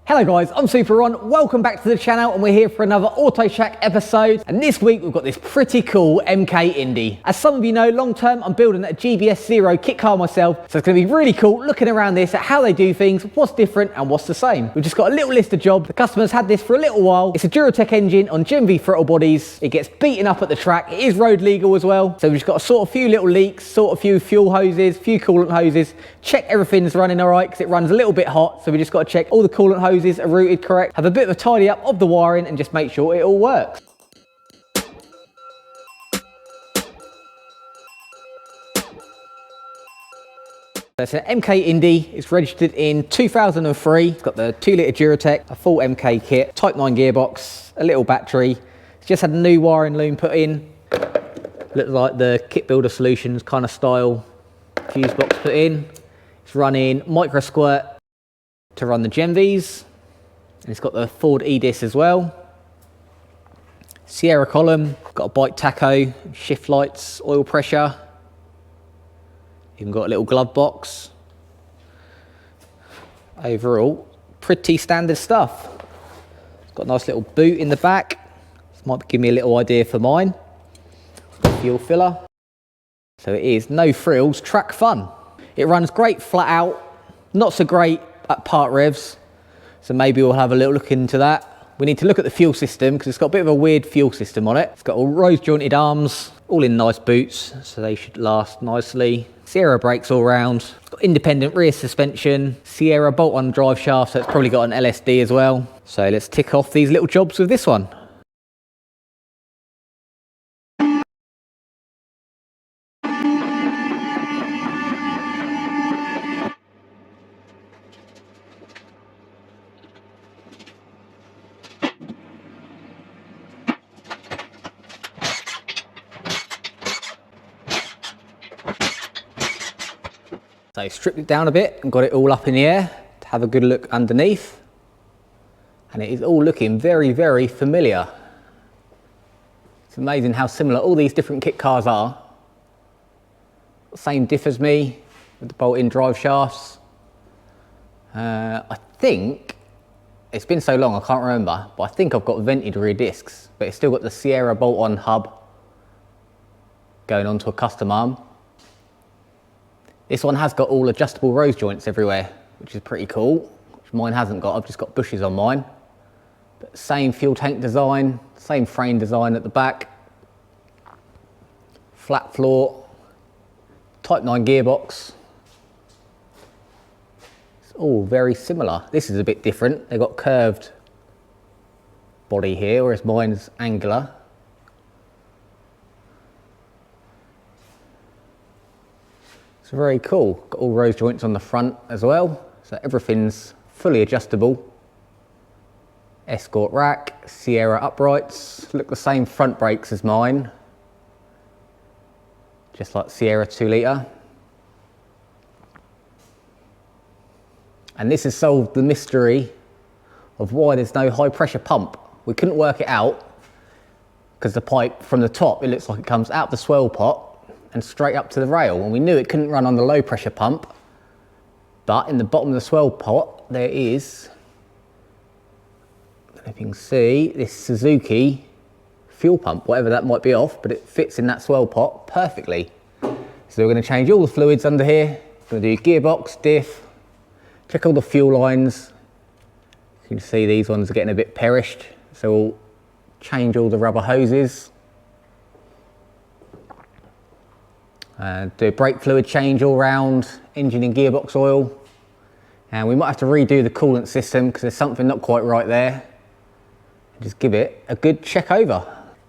Hello guys, I'm Super Ron, welcome back to the channel and we're here for another Auto Shack episode, and this week we've got this pretty cool MK Indy. As some of you know, long term I'm building a GBS 0 kit car myself, so it's going to be really cool looking around this at how they do things, what's different and what's the same. We've just got a little list of jobs. The customer's had this for a little while. It's a Durotech engine on Gen V throttle bodies. It gets beaten up at the track. It is road legal as well, so we've just got to sort a few little leaks, sort a few fuel hoses, few coolant hoses, check everything's running all right because it runs a little bit hot, so we just got to check all the coolant hoses are routed correct, have a bit of a tidy up of the wiring and just make sure it all works. It's an MK Indy. It's registered in 2003. It's got the 2-litre Durotech, a full MK kit, Type 9 gearbox, a little battery. It's just had a new wiring loom put in. Looks like the Kit Builder Solutions kind of style fuse box put in. It's running micro squirt to run the Gen Vs. And it's got the Ford EDIS as well. Sierra column, got a bike tacho, shift lights, oil pressure. Even got a little glove box. Overall, pretty standard stuff. It's got a nice little boot in the back. This might give me a little idea for mine. Fuel filler. So it is no frills, track fun. It runs great flat out, not so great at part revs. So maybe we'll have a little look into that. We need to look at the fuel system because it's got a bit of a weird fuel system on it. It's got all rose jointed arms, all in nice boots, so they should last nicely. Sierra brakes all round. It's got independent rear suspension, Sierra bolt-on drive shaft, so it's probably got an LSD as well. So let's tick off these little jobs with this one. So stripped it down a bit and got it all up in the air to have a good look underneath. And it is all looking very, very familiar. It's amazing how similar all these different kit cars are. Same diff as me with the bolt-in drive shafts. I think, it's been so long I can't remember, but I think I've got vented rear discs, but it's still got the Sierra bolt-on hub going onto a custom arm. This one has got all adjustable rose joints everywhere, which is pretty cool, which mine hasn't got. I've just got bushes on mine. But same fuel tank design, same frame design at the back. Flat floor, Type 9 gearbox. It's all very similar. This is a bit different. They've got curved body here, whereas mine's angular. It's very cool. Got all rose joints on the front as well, so everything's fully adjustable. Escort rack, Sierra uprights, look the same front brakes as mine, just like Sierra 2-litre. And this has solved the mystery of why there's no high pressure pump. We couldn't work it out because the pipe from the top, it looks like it comes out the swirl pot and straight up to the rail, and we knew it couldn't run on the low pressure pump, but in the bottom of the swirl pot there is, I don't know if you can see, this Suzuki fuel pump, whatever that might be off, but it fits in that swirl pot perfectly. So we're going to change all the fluids under here. We're going to do gearbox, diff, check all the fuel lines. You can see these ones are getting a bit perished, so we'll change all the rubber hoses. Do a brake fluid change all round, engine and gearbox oil. And we might have to redo the coolant system because there's something not quite right there. Just give it a good check over.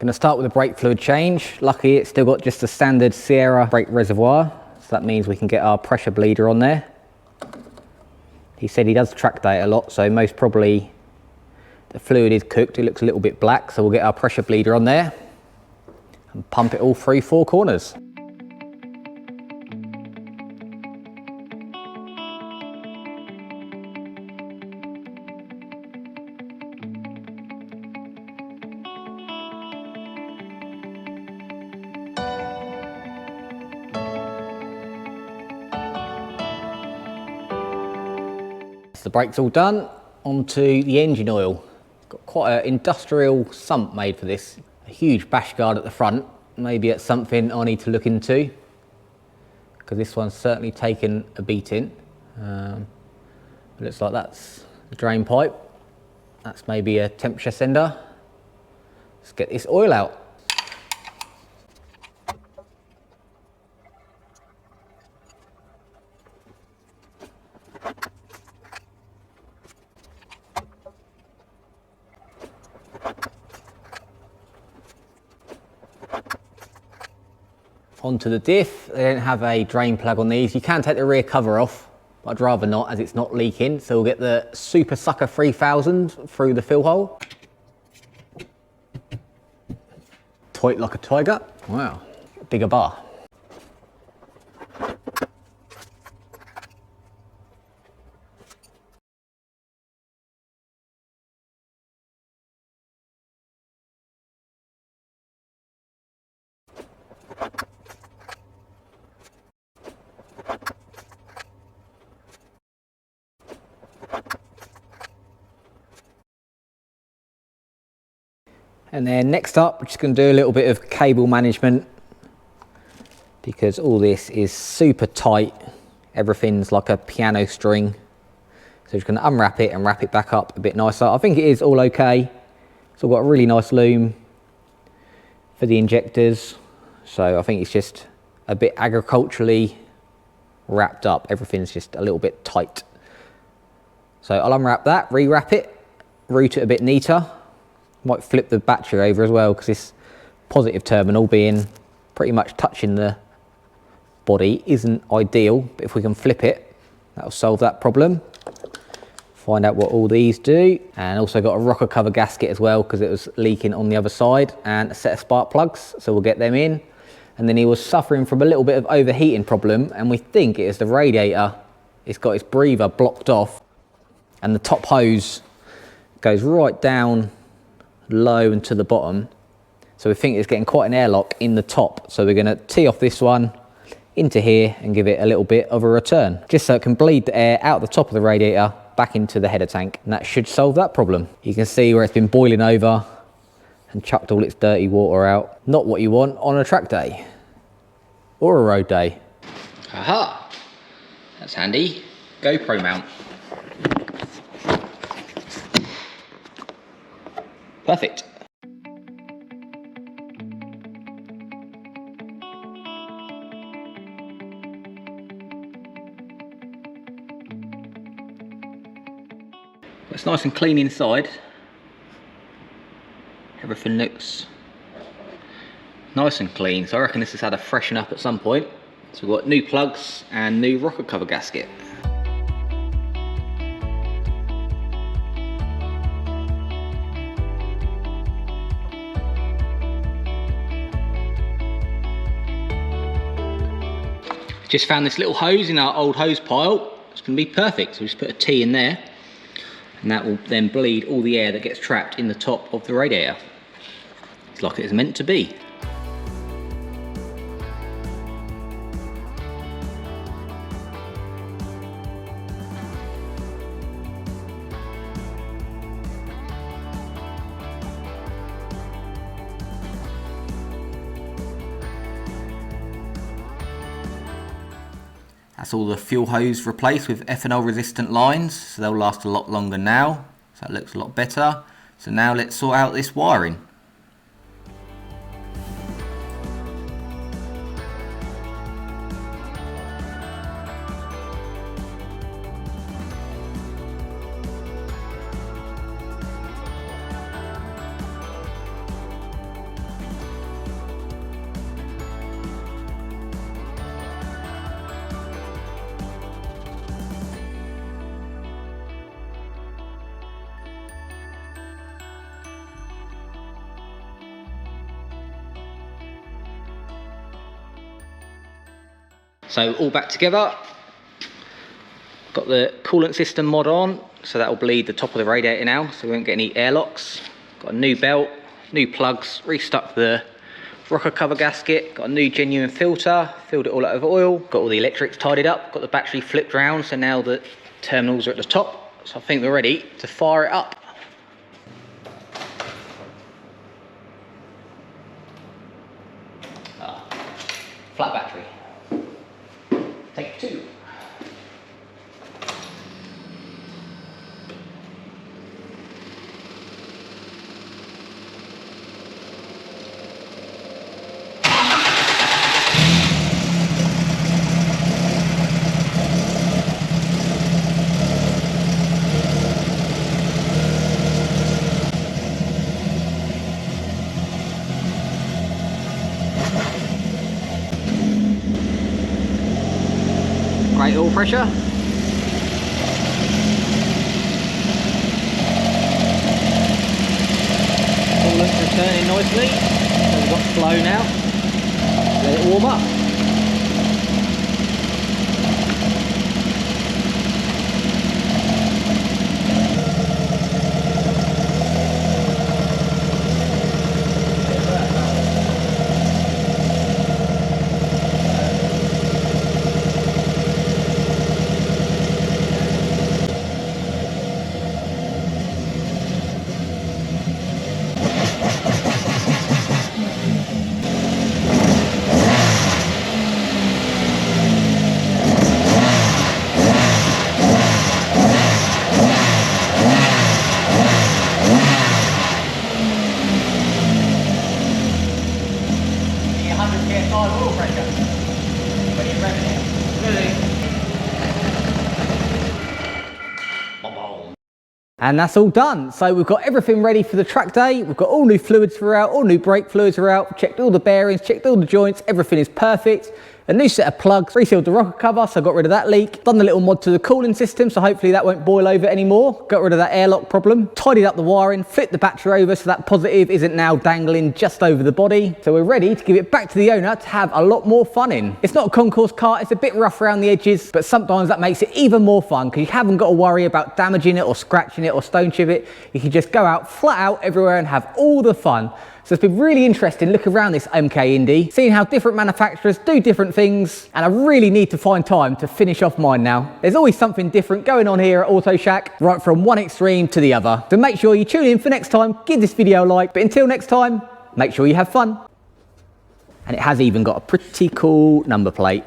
Going to start with a brake fluid change. Lucky it's still got just a standard Sierra brake reservoir, so that means we can get our pressure bleeder on there. He said he does track date a lot, so most probably the fluid is cooked. It looks a little bit black, so we'll get our pressure bleeder on there and pump it all through 4 corners. The brake's all done. onto the engine oil. Got quite an industrial sump made for this. A huge bash guard at the front. Maybe it's something I need to look into, because this one's certainly taken a beating. Looks like that's the drain pipe. That's maybe a temperature sender. Let's get this oil out. Onto the diff. They don't have a drain plug on these. You can take the rear cover off, but I'd rather not, as it's not leaking. So we'll get the Super Sucker 3000 through the fill hole. Tight like a tiger. Wow, bigger bar. And then next up, we're just going to do a little bit of cable management, because all this is super tight. Everything's like a piano string. So we're just going to unwrap it and wrap it back up a bit nicer. I think it is all okay. It's all got a really nice loom for the injectors. So I think it's just a bit agriculturally wrapped up. Everything's just a little bit tight. So I'll unwrap that, rewrap it, route it a bit neater. Might flip the battery over as well, because this positive terminal being pretty much touching the body isn't ideal, but if we can flip it, that'll solve that problem. Find out what all these do. And also got a rocker cover gasket as well, because it was leaking on the other side, and a set of spark plugs, so we'll get them in. And then he was suffering from a little bit of overheating problem, and we think it is the radiator. It's got its breather blocked off, and the top hose goes right down low and to the bottom, so we think it's getting quite an airlock in the top. So we're going to tee off this one into here and give it a little bit of a return, just so it can bleed the air out the top of the radiator back into the header tank, and that should solve that problem. You can see where it's been boiling over and chucked all its dirty water out. Not what you want on a track day or a road day. Aha, that's handy. GoPro mount. Perfect. It's nice and clean inside. Everything looks nice and clean, so I reckon this has had a freshen up at some point. So we've got new plugs and new rocker cover gasket. Just found this little hose in our old hose pile. It's going to be perfect. So we just put a T in there, and that will then bleed all the air that gets trapped in the top of the radiator. It's like it is meant to be. That's all the fuel hose replaced with ethanol resistant lines, so they'll last a lot longer now. So that looks a lot better. So now let's sort out this wiring. So all back together. Got the coolant system mod on, so that will bleed the top of the radiator now, so we won't get any airlocks. Got a new belt, new plugs, restuck the rocker cover gasket, got a new genuine filter, filled it all out of oil, got all the electrics tidied up, got the battery flipped round, so now the terminals are at the top, So I think we're ready to fire it up. Flat battery. Take 2. Great oil pressure. All looks returning nicely. So we've got flow now. Let it warm up. And that's all done. So we've got everything ready for the track day. We've got all new fluids throughout, all new brake fluids are out, checked all the bearings, checked all the joints, everything is perfect. A new set of plugs, resealed the rocker cover, so I got rid of that leak. Done the little mod to the cooling system, so hopefully that won't boil over anymore. Got rid of that airlock problem. Tidied up the wiring, flipped the battery over so that positive isn't now dangling just over the body. So we're ready to give it back to the owner to have a lot more fun in. It's not a concourse kart, it's a bit rough around the edges, but sometimes that makes it even more fun because you haven't got to worry about damaging it or scratching it or stone chip it. You can just go out flat out everywhere and have all the fun. So it's been really interesting looking around this MK Indy, seeing how different manufacturers do different things, and I really need to find time to finish off mine now. There's always something different going on here at Auto Shack, right from one extreme to the other. So make sure you tune in for next time, give this video a like, but until next time, make sure you have fun. And it has even got a pretty cool number plate.